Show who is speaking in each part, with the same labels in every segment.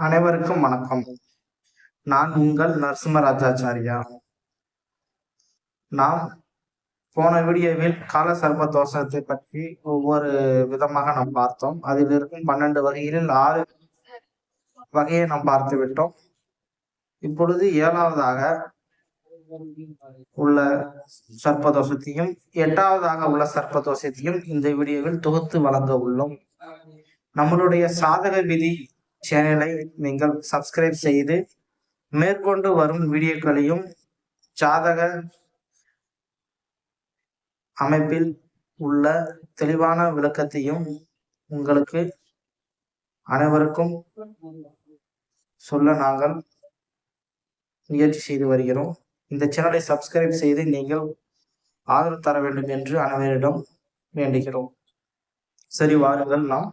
Speaker 1: அனைவருக்கும் வணக்கம். நான் உங்கள் நரசிம்மராஜாச்சாரியா. நாம் போன வீடியோவில் கால சர்ப்ப தோஷத்தை பற்றி ஒவ்வொரு விதமாக நாம் பார்த்தோம். அதில் இருக்கும் 12 வகைகளில் 6 வகையை நாம் பார்த்து விட்டோம். இப்பொழுது 7வதாக உள்ள சர்ப்ப தோஷத்தையும் 8வதாக உள்ள சர்ப்ப தோஷத்தையும் இந்த வீடியோவில் தொகுத்து வழங்க உள்ளோம். நம்மளுடைய சாதக விதி சேனலை நீங்கள் சப்ஸ்கிரைப் செய்து மேற்கொண்டு வரும் வீடியோக்களையும் ஜாதக அமைப்பில் உள்ள தெளிவான விளக்கத்தையும் உங்களுக்கு அனைவருக்கும் சொல்ல நாங்கள் முயற்சி செய்து வருகிறோம். இந்த சேனலை சப்ஸ்கிரைப் செய்து நீங்கள் ஆதரவு தர வேண்டும் என்று அனைவரிடம் வேண்டுகிறோம். சரி, வாருங்கள் நாம்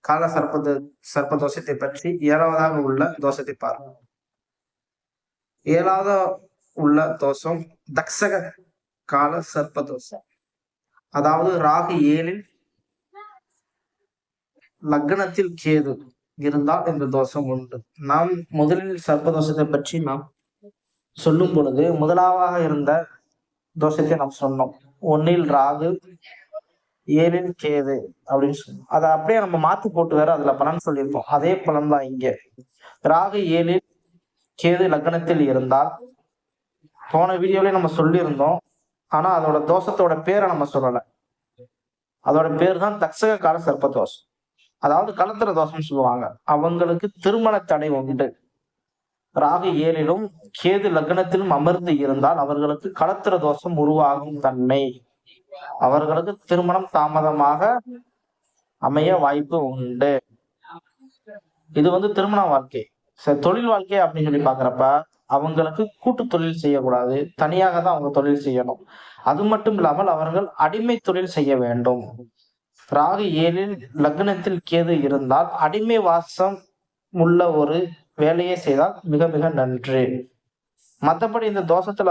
Speaker 1: கால சர்ப்ப தோஷத்தை பற்றி 7வதாக உள்ள தோஷத்தை பார்ப்போம். 7வது உள்ள தோஷம் தக்ஷக கால சர்ப்ப தோஷம். அதாவது ராகு 7இல் லக்னத்தில் கேது இருந்தால் இந்த தோஷம் உண்டு. நாம் முதலில் சர்ப்ப தோஷத்தை பற்றி நாம் சொல்லும் பொழுது முதலாவதாக இருந்த தோஷத்தை நாம் சொன்னோம். 1இல் ராகு 7இல் கேது அப்படின்னு சொன்னோம். அதை அப்படியே நம்ம மாத்தி போட்டு வேற அதுல பலன் சொல்லியிருப்போம். அதே பலன் தான் இங்க. ராகு 7இல் கேது லக்னத்தில் இருந்தால் போன வீடியோலயே நம்ம சொல்லியிருந்தோம். ஆனா அதோட தோஷத்தோட பேரை நம்ம சொல்லல. அதோட பேர் தான் தக்ஷக கால சர்ப்ப தோஷம். அதாவது களத்திர தோஷம் சொல்லுவாங்க. அவங்களுக்கு திருமண தடை உண்டு. ராகு 7இலும் கேது லக்னத்திலும் அமர்ந்து இருந்தால் அவர்களுக்கு களத்திர தோஷம் உருவாகும் தன்மை. அவர்களுக்கு திருமணம் தாமதமாக அமைய வாய்ப்பு உண்டு. இது திருமண வாழ்க்கை. தொழில் வாழ்க்கை அப்படின்னு சொல்லி பாக்குறப்ப அவங்களுக்கு கூட்டு தொழில் செய்யக்கூடாது. தனியாக தான் அவங்க தொழில் செய்யணும். அது மட்டும் இல்லாமல் அவர்கள் அடிமை தொழில் செய்ய வேண்டும். ராகு 7இல் லக்னத்தில் கேது இருந்தால் அடிமை வாசம் உள்ள ஒரு வேலையை செய்தால் மிக மிக நன்று. மற்றபடி இந்த தோஷத்துல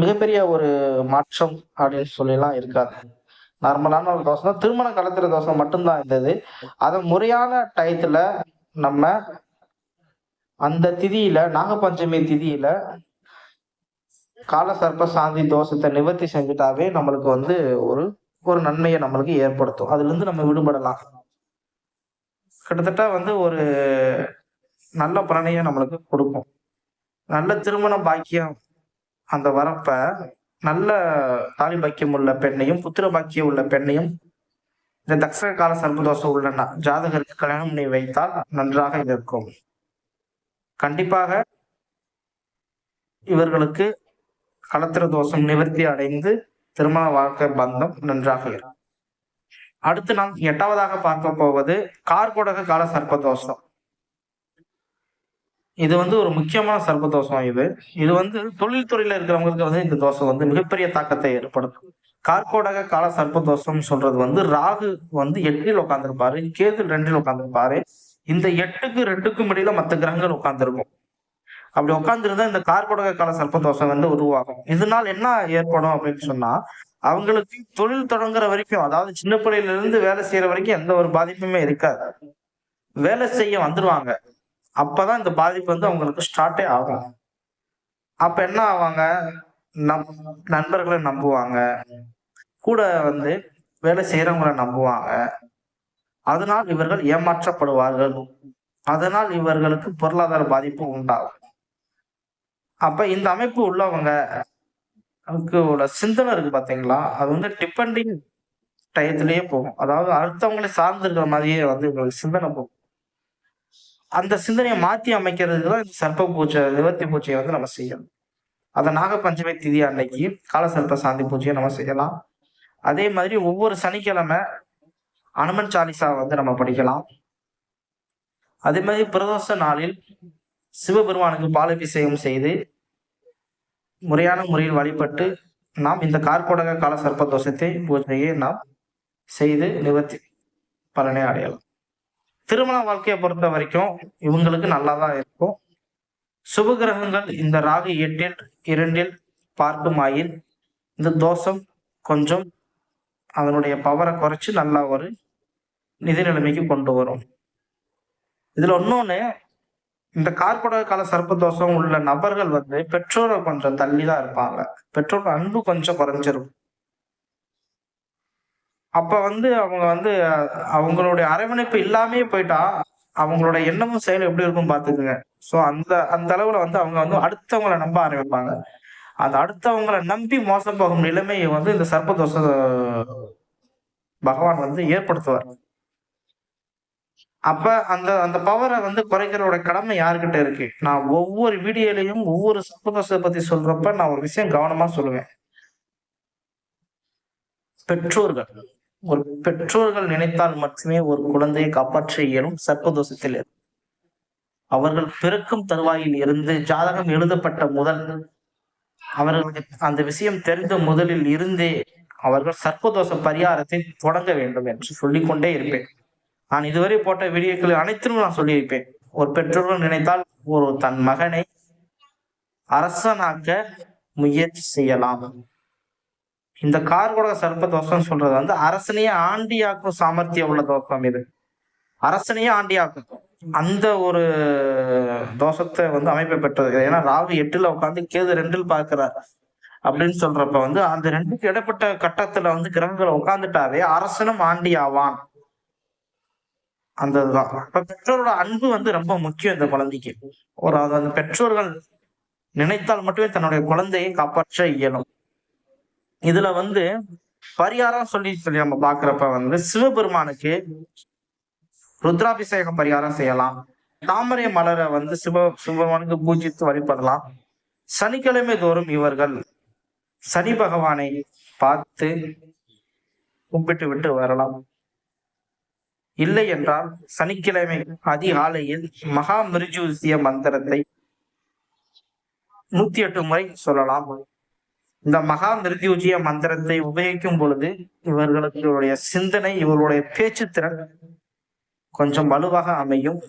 Speaker 1: மிகப்பெரிய ஒரு மாற்றம் அப்படின்னு சொல்லலாம் இருக்காது. நார்மலான ஒரு தோஷம் தான். திருமண களத்திர தோஷம் மட்டும்தான் இருந்தது. அதை முறையான டயத்துல நம்ம அந்த திதியில நாகபஞ்சமி திதியில கால சர்ப்ப சாந்தி தோஷத்தை நிவர்த்தி செஞ்சுட்டாவே நம்மளுக்கு ஒரு நன்மையை நம்மளுக்கு ஏற்படுத்தும். அதுல இருந்து நம்ம விடுபடலாம். கிட்டத்தட்ட ஒரு நல்ல பலனையை நம்மளுக்கு கொடுக்கும். நல்ல திருமண பாக்கியம் அந்த வரப்ப நல்ல தாலி பாக்கியம் உள்ள பெண்ணையும் புத்திர பாக்கியம் உள்ள பெண்ணையும் இந்த தக்ஷக கால சர்ப்பதோஷம் உள்ள ஜாதகருக்கு கல்யாணம் பண்ணி வைத்தால் நன்றாக இருக்கும். கண்டிப்பாக இவர்களுக்கு களத்திர தோஷம் நிவர்த்தி அடைந்து திருமண வாழ்க்கை பந்தம் நன்றாக இருக்கும். அடுத்து நாம் 8வதாக பார்க்க போவது கார்கோடக கால சர்ப்பதோஷம். இது ஒரு முக்கியமான சர்ப்பதோஷம். இது தொழில் துறையில இருக்கிறவங்களுக்கு இந்த தோஷம் மிகப்பெரிய தாக்கத்தை ஏற்படுத்தும். கார்கோடக கால சர்ப்பதோஷம் சொல்றது ராகு 8இல் உட்கார்ந்துருப்பாரு, கேது 2இல் உட்கார்ந்துருப்பாரு. இந்த 8க்கு 2க்கும் இடையில மற்ற கிரகங்கள் உட்கார்ந்துருக்கும். அப்படி உட்கார்ந்துருந்தா இந்த கார்கோடக கால சர்ப்பதோஷம் உருவாகும். இதனால் என்ன ஏற்படும் அப்படின்னு சொன்னா, அவங்களுக்கு தொழில் தொடங்குற வரைக்கும், அதாவது சின்ன பிள்ளையில இருந்து வேலை செய்யற வரைக்கும் எந்த ஒரு பாதிப்புமே இருக்காது. வேலை செய்ய வந்துருவாங்க. அப்பதான் இந்த பாதிப்பு அவங்களுக்கு ஸ்டார்டே ஆகும். அப்ப என்ன ஆவாங்க, நண்பர்களை நம்புவாங்க, கூட வேலை செய்யறவங்களை நம்புவாங்க. அதனால் இவர்கள் ஏமாற்றப்படுவார்கள். அதனால் இவர்களுக்கு பொருளாதார பாதிப்பு உண்டாகும். அப்ப இந்த அமைப்பு உள்ளவங்க சிந்தனை இருக்கு பாத்தீங்களா, அது டிபெண்டிங் டயத்திலேயே போகும். அதாவது அடுத்தவங்களை சார்ந்து இருக்கிற மாதிரியே இவங்களுக்கு சிந்தனை போகும். அந்த சிந்தனையை மாற்றி அமைக்கிறதுக்கு தான் இந்த சர்ப்ப பூஜை நிவர்த்தி பூஜையை நம்ம செய்யணும். அதை நாகபஞ்சமி திதி அன்னைக்கு கால சர்ப்ப சாந்தி பூஜையை நம்ம செய்யலாம். அதே மாதிரி ஒவ்வொரு சனிக்கிழமை அனுமன் சாலிசா நம்ம படிக்கலாம். அதே மாதிரி பிரதோஷ நாளில் சிவபெருமானுக்கு பாலாபிஷேகம் செய்து முறையான முறையில் வழிபட்டு நாம் இந்த கார்கோடக கால சர்ப்ப தோஷத்தை பூஜையை நாம் செய்து நிவர்த்தி பலனை அடையலாம். திருமண வாழ்க்கையை பொறுத்த வரைக்கும் இவங்களுக்கு நல்லாதான் இருக்கும். சுபகிரகங்கள் இந்த ராகு 8இல் 2இல் பார்க்குமாயின் இந்த தோஷம் கொஞ்சம் அதனுடைய பவரை குறைச்சு நல்லா ஒரு நிதி நிலைமைக்கு கொண்டு வரும். இதுல இன்னொன்னு, இந்த கார்போட கால சர்ப்பதோஷம் உள்ள நபர்கள் வந்து பெற்றோரை கொஞ்சம் தள்ளிதான் இருப்பாங்க. பெற்றோர் அன்பு கொஞ்சம் குறைஞ்சிரும். அப்ப வந்து அவங்க வந்து அவங்களுடைய அரவணைப்பு இல்லாமயே போயிட்டா, அவங்களோட எண்ணமும் செயலும் எப்படி இருக்கும் பார்த்துக்கங்க. சோ அந்த அந்த அளவுல வந்து அவங்க வந்து அடுத்தவங்கள நம்ப ஆரம்பிப்பாங்க. அந்த அடுத்தவங்கள நம்பி மோசம் போகும் நிலைமைய வந்து இந்த சர்ப்பதோஷ பகவான் வந்து ஏற்படுத்துவார். அப்ப அந்த அந்த பவர வந்து குறைக்கிறோட கடமை யார்கிட்ட இருக்கு? நான் ஒவ்வொரு வீடியோலயும் ஒவ்வொரு சர்ப்பதோஷத்த பத்தி சொல்றப்ப நான் ஒரு விஷயம் கவனமா சொல்லுவேன். பெற்றோர்கள். ஒரு பெற்றோர்கள் நினைத்தால் மட்டுமே ஒரு குழந்தையை காப்பாற்ற இயலும் சர்ப்பதோஷத்தில் இருந்து. அவர்கள் பிறக்கும் தருவாயில் இருந்து ஜாதகம் எழுதப்பட்ட முதல் அவர்களுக்கு அந்த விஷயம் தெரிந்த முதலில் இருந்தே அவர்கள் சர்ப்பதோஷ பரிகாரத்தை தொடங்க வேண்டும் என்று சொல்லிக் கொண்டே இருப்பேன். நான் இதுவரை போட்ட வீடியோக்கள் அனைத்திலும் நான் சொல்லியிருப்பேன். ஒரு பெற்றோர்கள் நினைத்தால் ஒரு தன் மகனை அரசனாக்க முயற்சி செய்யலாம். இந்த கார்கோடக சர்ப்ப தோஷம் சொல்றது வந்து அரசனையே ஆண்டியாக்கும் சாமர்த்தியம் உள்ள தோஷம் இது. அரசனையே ஆண்டியாக்கும் அந்த ஒரு தோஷத்தை வந்து அமைப்பை பெற்றது. ஏன்னா ராகு 8ல உட்காந்து கேது 2ல் பார்க்கிறார் அப்படின்னு சொல்றப்ப வந்து அந்த 2க்கு இடைப்பட்ட கட்டத்துல வந்து கிரகங்கள் உட்கார்ந்துட்டாவே அரசனும் ஆண்டி ஆவான். அந்த இதுதான். இப்ப பெற்றோரோட அன்பு வந்து ரொம்ப முக்கியம் இந்த குழந்தைக்கு. ஒரு அந்த பெற்றோர்கள் நினைத்தால் மட்டுமே தன்னுடைய குழந்தையை காப்பாற்ற இயலும். இதுல வந்து பரிகாரம் சொல்லி நம்ம பாக்குறப்ப வந்து சிவபெருமானுக்கு ருத்ராபிஷேகம் பரிகாரம் செய்யலாம். தாமரை மலரை வந்து சிவபெருமானுக்கு பூஜித்து வழிபடலாம். சனிக்கிழமை தோறும் இவர்கள் சனி பகவானை பார்த்து கும்பிட்டு விட்டு வரலாம். இல்லை என்றால் சனிக்கிழமை அதிகாலையில் மகா மிருஜூசிய மந்திரத்தை 108 முறை சொல்லலாம். இந்த மகா மிருத்யுஜய மந்திரத்தை உபயோகிக்கும் பொழுது இவர்களுடைய சிந்தனை, இவர்களுடைய பேச்சு திறன் கொஞ்சம் வலுவாக அமையும்.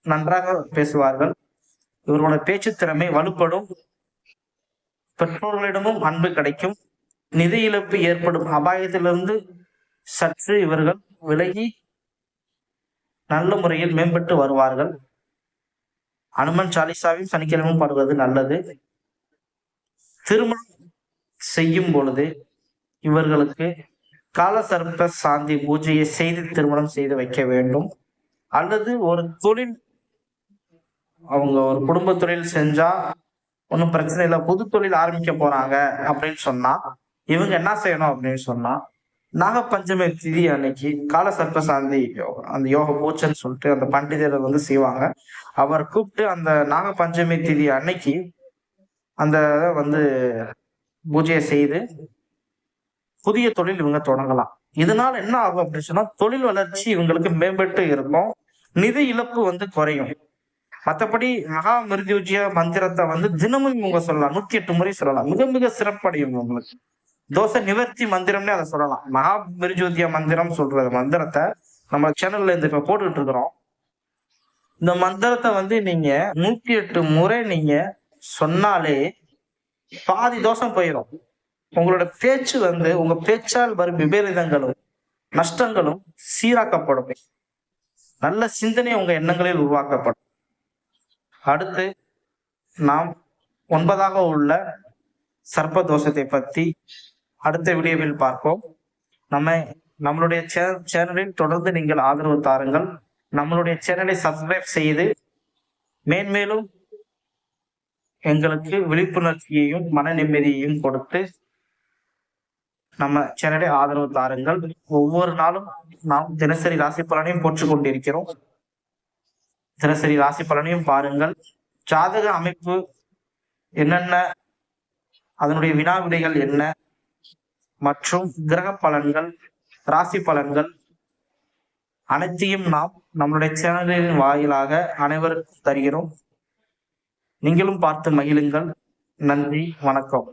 Speaker 1: நன்றாக பேசுவார்கள். இவர்களுடைய பேச்சு திறமை வலுப்படும். பெற்றோர்களிடமும் அன்பு கிடைக்கும். நிதி இழப்பு ஏற்படும் அபாயத்திலிருந்து சற்று இவர்கள் விலகி நல்ல முறையில் மேம்பட்டு வருவார்கள். அனுமன் சாலிசாவையும் சனிக்கிழமையும் பாடுவது நல்லது. திருமணம் செய்யும் பொழுது இவர்களுக்கு காலசர்ப்ப சாந்தி பூஜையை செய்து திருமணம் செய்து வைக்க வேண்டும். அல்லது ஒரு தொழில், அவங்க ஒரு குடும்ப தொழில் செஞ்சா ஒன்றும் பிரச்சனை இல்லை, புது தொழில் ஆரம்பிக்க போறாங்க அப்படின்னு சொன்னா இவங்க என்ன செய்யணும் அப்படின்னு சொன்னா, நாகப்பஞ்சமி திதி அன்னைக்கு காலசர்ப்ப சாந்தி அந்த யோக பூச்சைன்னு சொல்லிட்டு அந்த பண்டிதரை வந்து செய்வாங்க. அவர் கூப்பிட்டு அந்த நாகப்பஞ்சமி திதி அன்னைக்கு அந்த வந்து பூஜையை செய்து புதிய தொழில் இவங்க தொடங்கலாம். இதனால என்ன ஆகும் அப்படின்னு சொன்னா தொழில் வளர்ச்சி இவங்களுக்கு மேம்பட்டு இருக்கும். நிதி இழப்பு வந்து குறையும். மற்றபடி மகா மிருத்யுஜய மந்திரத்தை வந்து தினமும் இவங்க சொல்லலாம். 108 முறை சொல்லலாம். மிக மிக சிறப்படையும் உங்களுக்கு. தோசை நிவர்த்தி மந்திரம்னே அதை சொல்லலாம். மகா மிருஜோதிய மந்திரம் சொல்ற மந்திரத்தை நம்ம சேனல்ல இந்த இப்ப போட்டுக்கிட்டு இருக்கிறோம். இந்த மந்திரத்தை வந்து நீங்க 108 முறை நீங்க சொன்னாலே பாதி தோஷம் போயிடும். உங்களோட பேச்சு வந்து உங்க பேச்சால் வரும் விபரீதங்களும் நஷ்டங்களும் சீராக்கப்படும். நல்ல சிந்தனை உங்க எண்ணங்களில் உருவாக்கப்படும். அடுத்து நாம் 9வது உள்ள சர்ப்ப தோஷத்தை பத்தி அடுத்த வீடியோவில் பார்ப்போம். நம்மளுடைய சேனலில் தொடர்ந்து நீங்கள் ஆதரவு தாருங்கள். நம்மளுடைய சேனலை சப்ஸ்கிரைப் செய்து மேன்மேலும் எங்களுக்கு விழிப்புணர்ச்சியையும் மன நிம்மதியையும் கொடுத்து நம்ம சேனலை ஆதரவு தாருங்கள். ஒவ்வொரு நாளும் நாம் தினசரி ராசி பலனையும் போட்டுக் கொண்டிருக்கிறோம். தினசரி ராசி பலனையும் பாருங்கள். ஜாதக அமைப்பு என்னென்ன, அதனுடைய வினா விடைகள் என்ன மற்றும் கிரக பலன்கள், ராசி பலன்கள் அனைத்தையும் நாம் நம்மளுடைய சேனலின் வாயிலாக அனைவருக்கும் தருகிறோம். நீங்களும் பார்த்து மகிழுங்கள். நன்றி, வணக்கம்.